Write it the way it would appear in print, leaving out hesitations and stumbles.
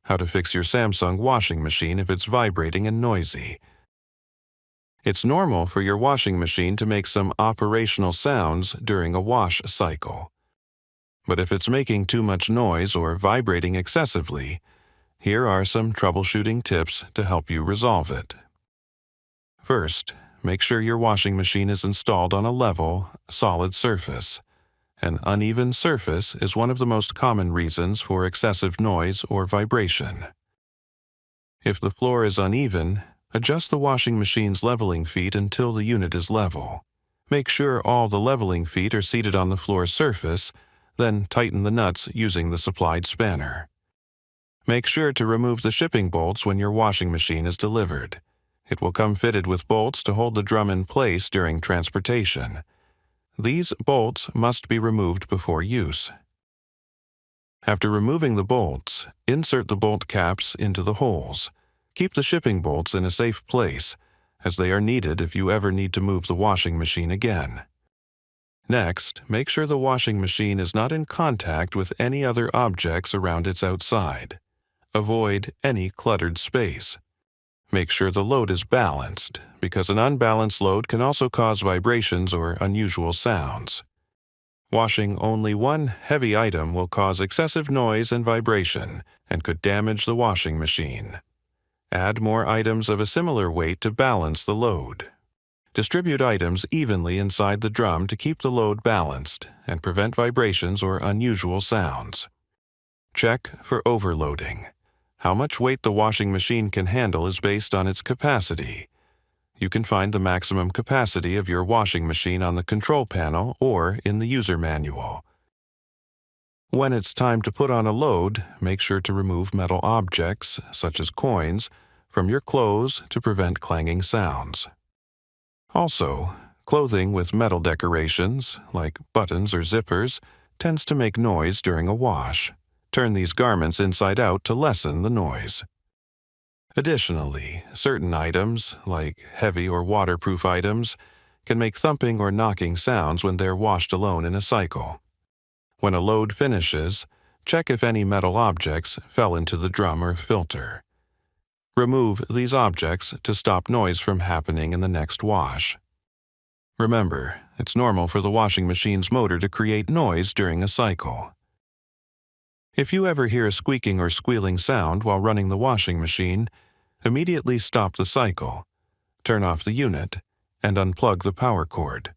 How to fix your Samsung washing machine if it's vibrating and noisy. It's normal for your washing machine to make some operational sounds during a wash cycle. But if it's making too much noise or vibrating excessively, here are some troubleshooting tips to help you resolve it. First, make sure your washing machine is installed on a level, solid surface. An uneven surface is one of the most common reasons for excessive noise or vibration. If the floor is uneven, adjust the washing machine's leveling feet until the unit is level. Make sure all the leveling feet are seated on the floor surface, then tighten the nuts using the supplied spanner. Make sure to remove the shipping bolts when your washing machine is delivered. It will come fitted with bolts to hold the drum in place during transportation. These bolts must be removed before use. After removing the bolts, insert the bolt caps into the holes. Keep the shipping bolts in a safe place, as they are needed if you ever need to move the washing machine again. Next, make sure the washing machine is not in contact with any other objects around its outside. Avoid any cluttered space. Make sure the load is balanced, because an unbalanced load can also cause vibrations or unusual sounds. Washing only one heavy item will cause excessive noise and vibration and could damage the washing machine. Add more items of a similar weight to balance the load. Distribute items evenly inside the drum to keep the load balanced and prevent vibrations or unusual sounds. Check for overloading. How much weight the washing machine can handle is based on its capacity. You can find the maximum capacity of your washing machine on the control panel or in the user manual. When it's time to put on a load, make sure to remove metal objects, such as coins, from your clothes to prevent clanging sounds. Also, clothing with metal decorations, like buttons or zippers, tends to make noise during a wash. Turn these garments inside out to lessen the noise. Additionally, certain items, like heavy or waterproof items, can make thumping or knocking sounds when they're washed alone in a cycle. When a load finishes, check if any metal objects fell into the drum or filter. Remove these objects to stop noise from happening in the next wash. Remember, it's normal for the washing machine's motor to create noise during a cycle. If you ever hear a squeaking or squealing sound while running the washing machine, immediately stop the cycle, turn off the unit, and unplug the power cord.